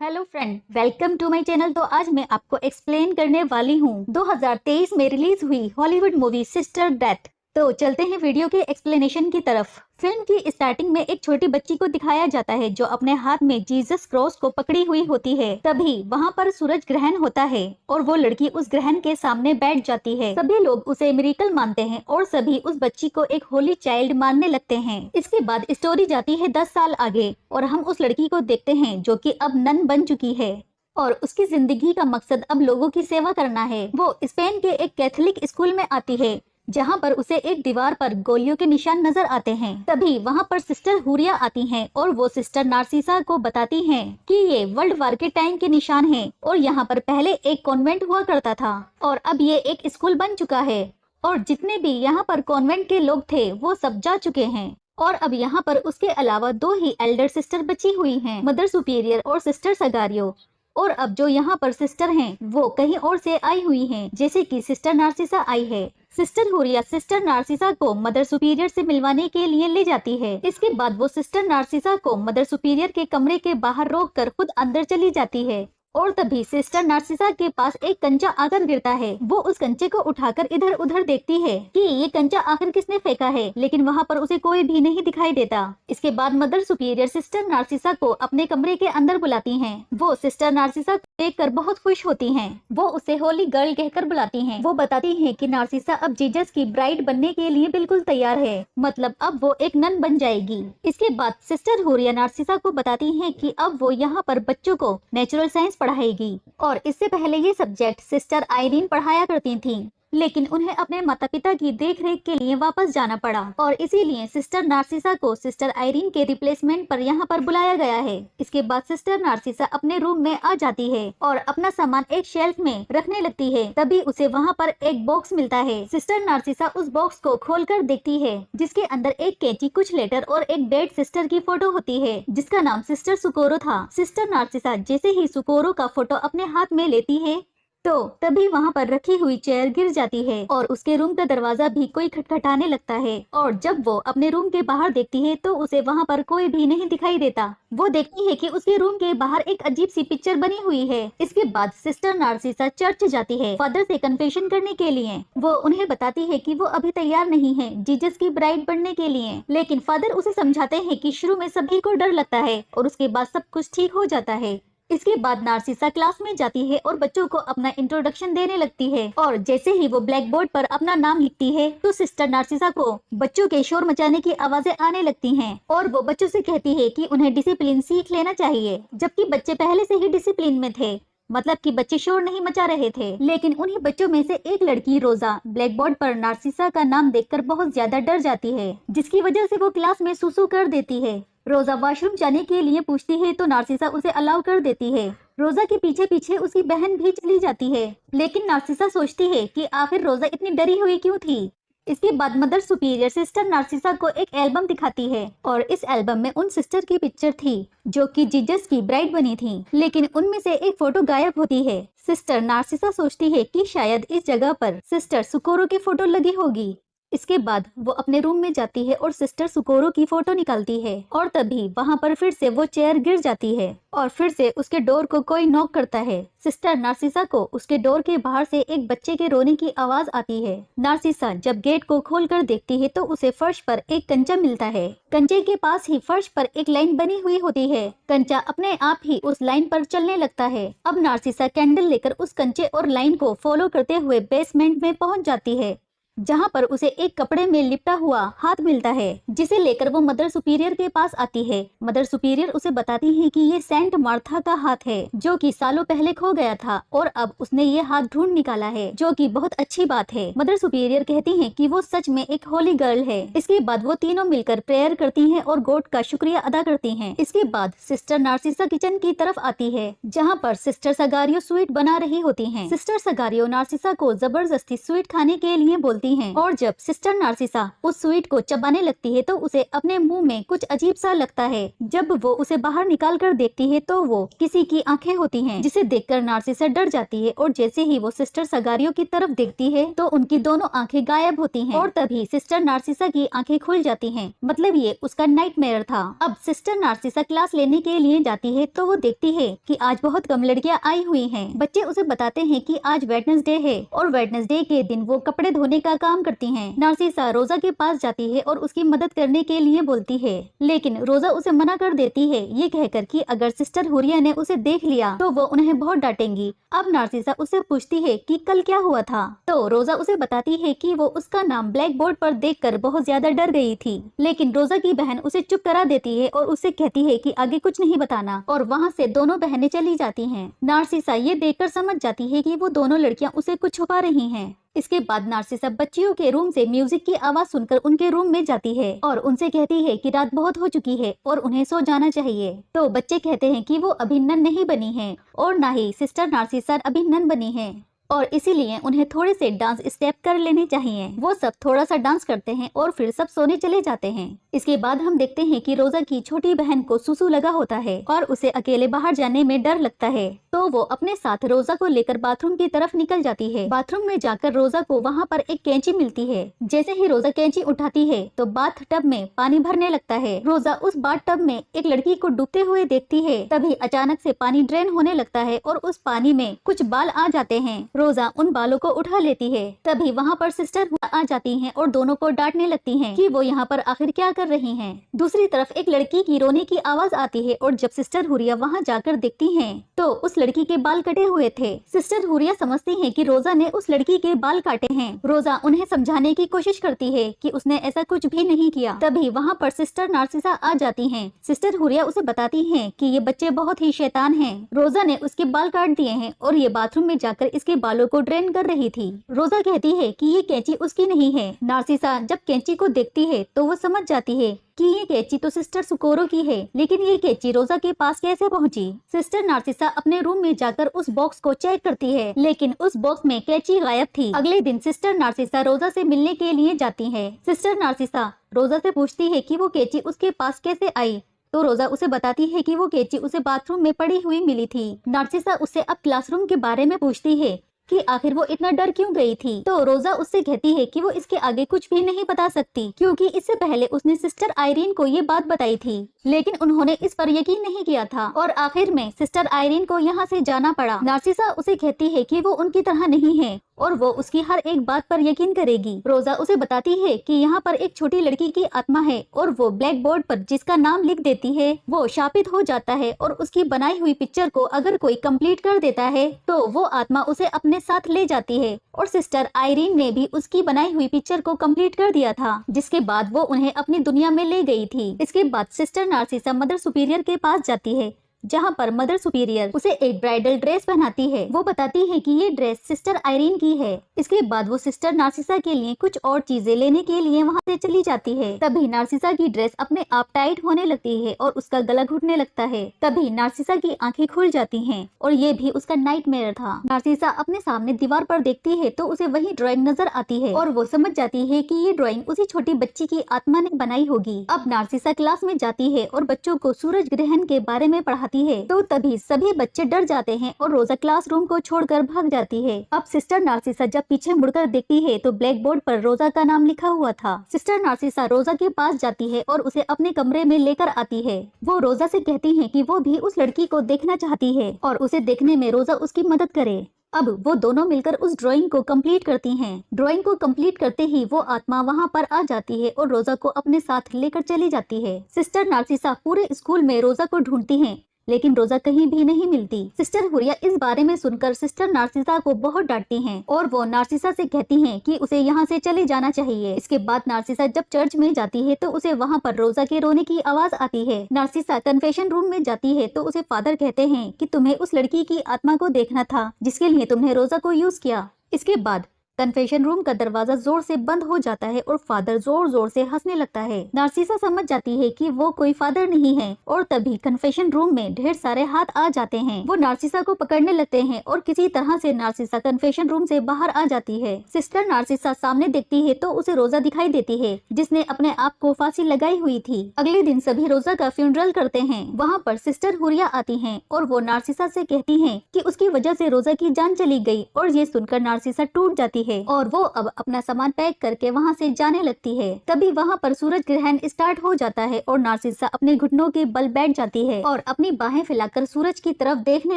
Hello friend, welcome to my channel. तो आज मैं आपको एक्सप्लेन करने वाली हूँ 2023 में रिलीज हुई हॉलीवुड मूवी सिस्टर डेथ। तो चलते हैं वीडियो के एक्सप्लेनेशन की तरफ। फिल्म की स्टार्टिंग में एक छोटी बच्ची को दिखाया जाता है जो अपने हाथ में जीसस क्रॉस को पकड़ी हुई होती है। तभी वहाँ पर सूरज ग्रहण होता है और वो लड़की उस ग्रहण के सामने बैठ जाती है। सभी लोग उसे मिरेकल मानते हैं और सभी उस बच्ची को एक होली चाइल्ड मानने लगते हैं। इसके बाद स्टोरी जाती है 10 साल आगे और हम उस लड़की को देखते हैं जो कि अब नन बन चुकी है और उसकी जिंदगी का मकसद अब लोगों की सेवा करना है। वो स्पेन के एक कैथोलिक स्कूल में आती है जहाँ पर उसे एक दीवार पर गोलियों के निशान नजर आते हैं। तभी वहाँ पर सिस्टर हुरिया आती हैं और वो सिस्टर नार्सिसा को बताती हैं कि ये वर्ल्ड वार के टाइम के निशान हैं और यहाँ पर पहले एक कॉन्वेंट हुआ करता था और अब ये एक स्कूल बन चुका है और जितने भी यहाँ पर कॉन्वेंट के लोग थे वो सब जा चुके हैं और अब यहाँ पर उसके अलावा दो ही एल्डर सिस्टर बची हुई हैं, मदर सुपीरियर और सिस्टर सगारियो। और अब जो यहाँ पर सिस्टर हैं वो कहीं और से आई हुई हैं, जैसे कि सिस्टर नार्सिसा आई है। सिस्टर हुरिया सिस्टर नार्सिसा को मदर सुपीरियर से मिलवाने के लिए ले जाती है। इसके बाद वो सिस्टर नार्सिसा को मदर सुपीरियर के कमरे के बाहर रोककर खुद अंदर चली जाती है और तभी सिस्टर नार्सिसा के पास एक कंचा आकर गिरता है। वो उस कंचे को उठाकर इधर उधर देखती है कि ये कंचा आखिर किसने फेंका है, लेकिन वहाँ पर उसे कोई भी नहीं दिखाई देता। इसके बाद मदर सुपीरियर सिस्टर नार्सिसा को अपने कमरे के अंदर बुलाती हैं। वो सिस्टर नार्सिसा को देखकर बहुत खुश होती हैं। वो उसे होली गर्ल कहकर बुलाती हैं। वो बताती हैं कि नार्सिसा अब जीसस की ब्राइड बनने के लिए बिल्कुल तैयार है, मतलब अब वो एक नन बन जाएगी। इसके बाद सिस्टर हुरिया नार्सिसा को बताती हैं कि अब वो यहाँ पर बच्चों को नेचुरल साइंस पढ़ाएगी और इससे पहले ये सब्जेक्ट सिस्टर आयरीन पढ़ाया करती थीं, लेकिन उन्हें अपने माता पिता की देखरेख के लिए वापस जाना पड़ा और इसीलिए सिस्टर नार्सिसा को सिस्टर आयरीन के रिप्लेसमेंट पर यहाँ पर बुलाया गया है। इसके बाद सिस्टर नार्सिसा अपने रूम में आ जाती है और अपना सामान एक शेल्फ में रखने लगती है। तभी उसे वहाँ पर एक बॉक्स मिलता है। सिस्टर नार्सिसा उस बॉक्स को खोलकर देखती है जिसके अंदर एक कैंची, कुछ लेटर और एक डेड सिस्टर की फोटो होती है जिसका नाम सिस्टर सुकोरो था। सिस्टर नार्सिसा जैसे ही सुकोरो का फोटो अपने हाथ में लेती है तो तभी वहाँ पर रखी हुई चेयर गिर जाती है और उसके रूम का दरवाजा भी कोई खटखटाने लगता है और जब वो अपने रूम के बाहर देखती है तो उसे वहाँ पर कोई भी नहीं दिखाई देता। वो देखती है कि उसके रूम के बाहर एक अजीब सी पिक्चर बनी हुई है। इसके बाद सिस्टर नार्सिसा चर्च जाती है फादर से कन्फेशन करने के लिए। वो उन्हें बताती है कि वो अभी तैयार नहीं है जीसस की ब्राइड बनने के लिए, लेकिन फादर उसे समझाते हैं कि शुरू में सभी को डर लगता है और उसके बाद सब कुछ ठीक हो जाता है। इसके बाद नार्सिसा क्लास में जाती है और बच्चों को अपना इंट्रोडक्शन देने लगती है और जैसे ही वो ब्लैक बोर्ड पर अपना नाम लिखती है तो सिस्टर नार्सिसा को बच्चों के शोर मचाने की आवाजें आने लगती हैं और वो बच्चों से कहती है कि उन्हें डिसिप्लिन सीख लेना चाहिए, जबकि बच्चे पहले से ही डिसिप्लिन में थे, मतलब कि बच्चे शोर नहीं मचा रहे थे। लेकिन उन्हीं बच्चों में से एक लड़की रोजा ब्लैक बोर्ड पर नार्सिसा का नाम देखकर बहुत ज्यादा डर जाती है, जिसकी वजह से वो क्लास में सुसु कर देती है। रोजा वॉशरूम जाने के लिए पूछती है तो नार्सिसा उसे अलाउ कर देती है। रोजा के पीछे पीछे उसकी बहन भी चली जाती है, लेकिन नार्सिसा सोचती है कि आखिर रोजा इतनी डरी हुई क्यों थी। इसके बाद मदर सुपीरियर सिस्टर नार्सिसा को एक एल्बम दिखाती है और इस एल्बम में उन सिस्टर की पिक्चर थी जो कि जीसस की ब्राइड बनी थी, लेकिन उनमें से एक फोटो गायब होती है। सिस्टर नार्सिसा सोचती है कि शायद इस जगह पर सिस्टर सुकोरो की फोटो लगी होगी। इसके बाद वो अपने रूम में जाती है और सिस्टर सुकोरो की फोटो निकालती है और तभी वहाँ पर फिर से वो चेयर गिर जाती है और फिर से उसके डोर को कोई नॉक करता है। सिस्टर नार्सिसा को उसके डोर के बाहर से एक बच्चे के रोने की आवाज आती है। नार्सिसा जब गेट को खोलकर देखती है तो उसे फर्श पर एक कंचा मिलता है। कंचे के पास ही फर्श पर एक लाइन बनी हुई होती है। कंचा अपने आप ही उस लाइन पर चलने लगता है। अब नार्सिसा कैंडल लेकर उस कंचे और लाइन को फॉलो करते हुए बेसमेंट में पहुंच जाती है, जहां पर उसे एक कपड़े में लिपटा हुआ हाथ मिलता है, जिसे लेकर वो मदर सुपीरियर के पास आती है। मदर सुपीरियर उसे बताती है कि ये सेंट मार्था का हाथ है जो कि सालों पहले खो गया था और अब उसने ये हाथ ढूंढ निकाला है, जो कि बहुत अच्छी बात है। मदर सुपीरियर कहती हैं कि वो सच में एक होली गर्ल है। इसके बाद वो तीनों मिलकर प्रेयर करती हैं और गॉड का शुक्रिया अदा करती हैं। इसके बाद सिस्टर नार्सिसा किचन की तरफ आती है जहाँ पर सिस्टर सगारियो स्वीट बना रही होती है। सिस्टर सगारियो नार्सिसा को जबरदस्ती स्वीट खाने के लिए बोलती होती हैं। और जब सिस्टर नार्सिसा उस स्वीट को चबाने लगती है तो उसे अपने मुंह में कुछ अजीब सा लगता है। जब वो उसे बाहर निकाल कर देखती है तो वो किसी की आंखें होती हैं, जिसे देखकर नार्सिसा डर जाती है और जैसे ही वो सिस्टर सगारियो की तरफ देखती है तो उनकी दोनों आंखें गायब होती हैं और तभी सिस्टर नार्सिसा की आंखें खुल जाती हैं। मतलब ये उसका नाइटमेयर था। अब सिस्टर नार्सिसा क्लास लेने के लिए जाती है तो वो देखती है कि आज बहुत कम लड़कियां आई हुई हैं। बच्चे उसे बताते हैं कि आज वेडनेसडे है और वेडनेसडे के दिन वो कपड़े धोने का काम करती हैं। नार्सिसा रोजा के पास जाती है और उसकी मदद करने के लिए बोलती है, लेकिन रोजा उसे मना कर देती है, ये कहकर कि अगर सिस्टर हुरिया ने उसे देख लिया तो वो उन्हें बहुत डांटेंगी। अब नार्सिसा उससे पूछती है कि कल क्या हुआ था, तो रोजा उसे बताती है कि वो उसका नाम ब्लैक बोर्ड पर देखकर बहुत ज्यादा डर गई थी। लेकिन रोजा की बहन उसे चुप करा देती है और उसे कहती है कि आगे कुछ नहीं बताना, और वहाँ से दोनों बहनें चली जाती हैं। नार्सिसा ये देखकर समझ जाती है कि वो दोनों लड़कियां उसे कुछ छुपा रही हैं। इसके बाद नार्सिसा बच्चियों के रूम से म्यूजिक की आवाज सुनकर उनके रूम में जाती है और उनसे कहती है कि रात बहुत हो चुकी है और उन्हें सो जाना चाहिए। तो बच्चे कहते हैं कि वो अभी नन नहीं बनी हैं और ना ही सिस्टर नार्सिसा अभी नन बनी है और इसीलिए उन्हें थोड़े से डांस स्टेप कर लेने चाहिए। वो सब थोड़ा सा डांस करते हैं और फिर सब सोने चले जाते हैं। इसके बाद हम देखते हैं कि रोजा की छोटी बहन को सुसु लगा होता है और उसे अकेले बाहर जाने में डर लगता है, तो वो अपने साथ रोजा को लेकर बाथरूम की तरफ निकल जाती है। बाथरूम में जाकर रोजा को वहाँ पर एक कैंची मिलती है। जैसे ही रोजा कैंची उठाती है तो बाथ टब में पानी भरने लगता है। रोजा उस बाथ टब में एक लड़की को डूबते हुए देखती है। तभी अचानक से पानी ड्रेन होने लगता है और उस पानी में कुछ बाल आ जाते हैं। रोजा उन बालों को उठा लेती है। तभी वहाँ पर सिस्टर आ जाती हैं और दोनों को डांटने लगती हैं कि वो यहाँ पर आखिर क्या कर रही हैं। दूसरी तरफ एक लड़की की रोने की आवाज आती है और जब सिस्टर हुरिया वहाँ जाकर देखती हैं तो उस लड़की के बाल कटे हुए थे। सिस्टर हुरिया समझती हैं कि रोजा ने उस लड़की के बाल काटे हैं। रोजा उन्हें समझाने की कोशिश करती है कि उसने ऐसा कुछ भी नहीं किया। तभी वहाँ पर सिस्टर नार्सिसा आ जाती हैं। सिस्टर हुरिया उसे बताती हैं कि ये बच्चे बहुत ही शैतान हैं। रोजा ने उसके बाल काट दिए हैं और ये बाथरूम में जाकर इसके बालों को ड्रेन कर रही थी। रोजा कहती है कि ये कैंची उसकी नहीं है। नार्सिसा जब कैंची को देखती है तो वो समझ जाती है कि ये कैंची तो सिस्टर सुकोरो की है, लेकिन ये कैंची रोजा के पास कैसे पहुंची। सिस्टर नार्सिसा अपने रूम में जाकर उस बॉक्स को चेक करती है, लेकिन उस बॉक्स में कैंची गायब थी। अगले दिन सिस्टर नार्सिसा रोजा से मिलने के लिए जाती है। सिस्टर नार्सिसा रोजा से पूछती है कि वो कैंची उसके पास कैसे आई, तो रोजा उसे बताती है कि वो कैंची उसे बाथरूम में पड़ी हुई मिली थी। नार्सिसा उससे अब क्लासरूम के बारे में पूछती है कि आखिर वो इतना डर क्यों गई थी, तो रोजा उससे कहती है कि वो इसके आगे कुछ भी नहीं बता सकती, क्योंकि इससे पहले उसने सिस्टर आयरीन को ये बात बताई थी, लेकिन उन्होंने इस पर यकीन नहीं किया था और आखिर में सिस्टर आयरीन को यहाँ से जाना पड़ा। नार्सिसा उसे कहती है कि वो उनकी तरह नहीं है और वो उसकी हर एक बात पर यकीन करेगी। रोजा उसे बताती है कि यहाँ पर एक छोटी लड़की की आत्मा है और वो ब्लैक बोर्ड पर जिसका नाम लिख देती है वो शापित हो जाता है और उसकी बनाई हुई पिक्चर को अगर कोई कंप्लीट कर देता है तो वो आत्मा उसे अपने साथ ले जाती है। और सिस्टर आयरीन ने भी उसकी बनाई हुई पिक्चर को कंप्लीट कर दिया था, जिसके बाद वो उन्हें अपनी दुनिया में ले गई थी। इसके बाद सिस्टर नार्सिसा मदर सुपीरियर के पास जाती है, जहाँ पर मदर सुपीरियर उसे एक ब्राइडल ड्रेस पहनाती है। वो बताती है कि ये ड्रेस सिस्टर आयरीन की है। इसके बाद वो सिस्टर नार्सिसा के लिए कुछ और चीजें लेने के लिए वहाँ से चली जाती है। तभी नार्सिसा की ड्रेस अपने आप टाइट होने लगती है और उसका गला घुटने लगता है। तभी नार्सिसा की आंखें खुल जाती हैं और ये भी उसका नाइटमेयर था। नार्सिसा अपने सामने दीवार पर देखती है तो उसे वही ड्राइंग नजर आती है और वो समझ जाती है कि ये ड्राइंग उसी छोटी बच्ची की आत्मा ने बनाई होगी। अब नार्सिसा क्लास में जाती है और बच्चों को सूरज ग्रहण के बारे में पढ़ाती है, तो तभी सभी बच्चे डर जाते हैं और रोजा क्लासरूम को छोड़कर भाग जाती है। अब सिस्टर नार्सिसा जब पीछे मुड़कर देखती है तो ब्लैक बोर्ड पर रोजा का नाम लिखा हुआ था। सिस्टर नार्सिसा रोजा के पास जाती है और उसे अपने कमरे में लेकर आती है। वो रोजा से कहती है कि वो भी उस लड़की को देखना चाहती है और उसे देखने में रोजा उसकी मदद करे। अब वो दोनों मिलकर उस ड्राइंग को कंप्लीट करती हैं। ड्राइंग को कंप्लीट करते ही वो आत्मा वहाँ पर आ जाती है और रोजा को अपने साथ लेकर चली जाती है। सिस्टर नार्सिसा पूरे स्कूल में रोजा को ढूंढती हैं, लेकिन रोजा कहीं भी नहीं मिलती। सिस्टर हुरिया इस बारे में सुनकर सिस्टर नार्सिसा को बहुत डांटती हैं और वो नार्सिसा से कहती हैं कि उसे यहाँ से चले जाना चाहिए। इसके बाद नार्सिसा जब चर्च में जाती है तो उसे वहाँ पर रोजा के रोने की आवाज आती है। नार्सिसा कन्फेशन रूम में जाती है तो उसे फादर कहते हैं कि तुम्हें उस लड़की की आत्मा को देखना था जिसके लिए तुमने रोजा को यूज किया। इसके बाद कन्फेशन रूम का दरवाजा जोर से बंद हो जाता है और फादर जोर जोर से हंसने लगता है। नार्सिसा समझ जाती है कि वो कोई फादर नहीं है और तभी कन्फेशन रूम में ढेर सारे हाथ आ जाते हैं। वो नार्सिसा को पकड़ने लगते हैं और किसी तरह से नार्सिसा कन्फेशन रूम से बाहर आ जाती है। सिस्टर नार्सिसा सामने देखती है तो उसे रोजा दिखाई देती है जिसने अपने आप को फांसी लगाई हुई थी। अगले दिन सभी रोजा का फ्यूनरल करते हैं। वहाँ पर सिस्टर हुरिया आती हैं और वो नार्सिसा से कहती हैं कि उसकी वजह से रोजा की जान चली गई और ये सुनकर नार्सिसा टूट जाती है और वो अब अपना सामान पैक करके वहाँ से जाने लगती है। तभी वहाँ पर सूरज ग्रहण स्टार्ट हो जाता है और नार्सिसा अपने घुटनों के बल बैठ जाती है और अपनी बाहें फैलाकर सूरज की तरफ देखने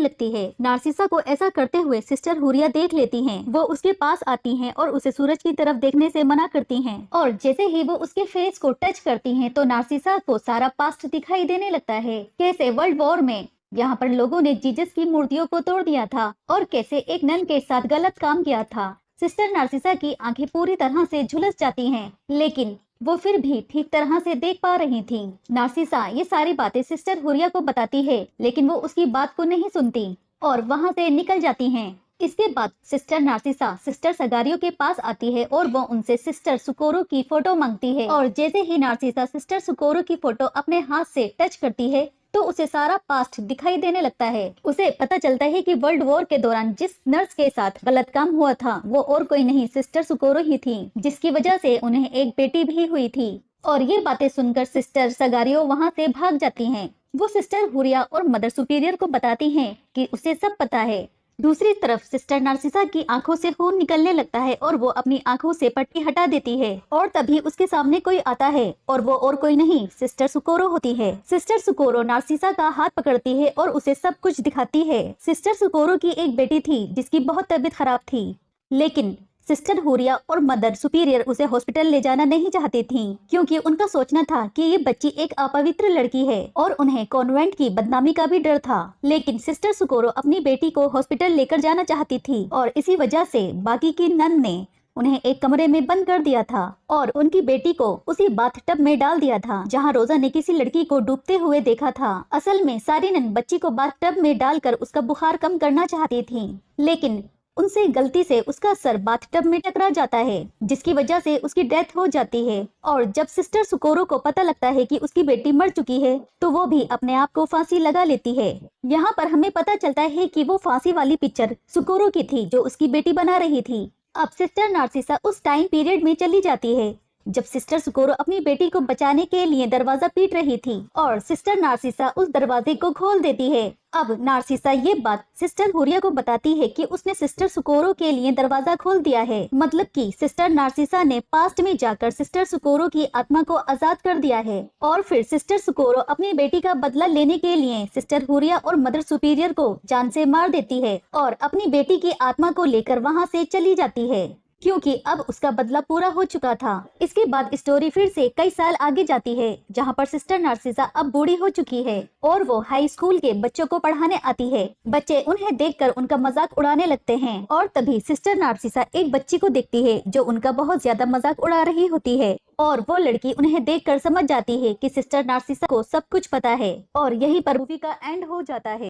लगती है। नार्सिसा को ऐसा करते हुए सिस्टर हुरिया देख लेती हैं। वो उसके पास आती हैं और उसे सूरज की तरफ देखने से मना करती हैं और जैसे ही वो उसके फेस को टच करती हैं तो नार्सिसा को सारा पास्ट दिखाई देने लगता है। कैसे वर्ल्ड वॉर में यहाँ पर लोगों ने जीसस की मूर्तियों को तोड़ दिया था और कैसे एक नन के साथ गलत काम किया था। सिस्टर नार्सिसा की आंखें पूरी तरह से झुलस जाती हैं, लेकिन वो फिर भी ठीक तरह से देख पा रही थी। नार्सिसा ये सारी बातें सिस्टर हुरिया को बताती है, लेकिन वो उसकी बात को नहीं सुनती और वहाँ से निकल जाती हैं। इसके बाद सिस्टर नार्सिसा सिस्टर सगारियों के पास आती है और वो उनसे सिस्टर सुकोरो की फोटो मांगती है और जैसे ही नार्सिसा सिस्टर सुकोरो की फोटो अपने हाथ से टच करती है तो उसे सारा पास्ट दिखाई देने लगता है। उसे पता चलता है कि वर्ल्ड वॉर के दौरान जिस नर्स के साथ गलत काम हुआ था वो और कोई नहीं सिस्टर सुकोरो ही थी, जिसकी वजह से उन्हें एक बेटी भी हुई थी। और ये बातें सुनकर सिस्टर सगारियो वहाँ से भाग जाती हैं। वो सिस्टर हुरिया और मदर सुपीरियर को बताती हैं कि उसे सब पता है। दूसरी तरफ सिस्टर नार्सिसा की आंखों से खून निकलने लगता है और वो अपनी आंखों से पट्टी हटा देती है और तभी उसके सामने कोई आता है और वो और कोई नहीं सिस्टर सुकोरो होती है। सिस्टर सुकोरो नार्सिसा का हाथ पकड़ती है और उसे सब कुछ दिखाती है। सिस्टर सुकोरो की एक बेटी थी जिसकी बहुत तबीयत खराब थी, लेकिन सिस्टर हुरिया और मदर सुपीरियर उसे हॉस्पिटल ले जाना नहीं चाहती थीं, क्योंकि उनका सोचना था कि ये बच्ची एक अपवित्र लड़की है और उन्हें कॉन्वेंट की बदनामी का भी डर था। लेकिन सिस्टर सुकोरो अपनी बेटी को हॉस्पिटल लेकर जाना चाहती थी और इसी वजह से बाकी की नन ने उन्हें एक कमरे में बंद कर दिया था और उनकी बेटी को उसी बाथटब में डाल दिया था जहां रोजा ने किसी लड़की को डूबते हुए देखा था। असल में सारी नन बच्ची को बाथटब में डालकर उसका बुखार कम करना चाहती थी, लेकिन उनसे गलती से उसका सर बाथटब में टकरा जाता है, जिसकी वजह से उसकी डेथ हो जाती है। और जब सिस्टर सुकोरो को पता लगता है कि उसकी बेटी मर चुकी है तो वो भी अपने आप को फांसी लगा लेती है। यहाँ पर हमें पता चलता है कि वो फांसी वाली पिक्चर सुकोरो की थी जो उसकी बेटी बना रही थी। अब सिस्टर नार्सिसा उस टाइम पीरियड में चली जाती है जब सिस्टर सुकोरो अपनी बेटी को बचाने के लिए दरवाजा पीट रही थी और सिस्टर नार्सिसा उस दरवाजे को खोल देती है। अब नार्सिसा ये बात सिस्टर हुरिया को बताती है कि उसने सिस्टर सुकोरो के लिए दरवाजा खोल दिया है, मतलब कि सिस्टर नार्सिसा ने पास्ट में जाकर सिस्टर सुकोरो की आत्मा को आजाद कर दिया है। और फिर सिस्टर सुकोरो अपनी बेटी का बदला लेने के लिए सिस्टर हुरिया और मदर सुपीरियर को जान से मार देती है और अपनी बेटी की आत्मा को लेकर वहाँ से चली जाती है, क्योंकि अब उसका बदला पूरा हो चुका था। इसके बाद स्टोरी फिर से कई साल आगे जाती है जहाँ पर सिस्टर नार्सिसा अब बूढ़ी हो चुकी है और वो हाई स्कूल के बच्चों को पढ़ाने आती है। बच्चे उन्हें देखकर उनका मजाक उड़ाने लगते हैं और तभी सिस्टर नार्सिसा एक बच्ची को देखती है जो उनका बहुत ज्यादा मजाक उड़ा रही होती है और वो लड़की उन्हें देखकर समझ जाती है कि सिस्टर नार्सिसा को सब कुछ पता है और यहीं पर मूवी का एंड हो जाता है।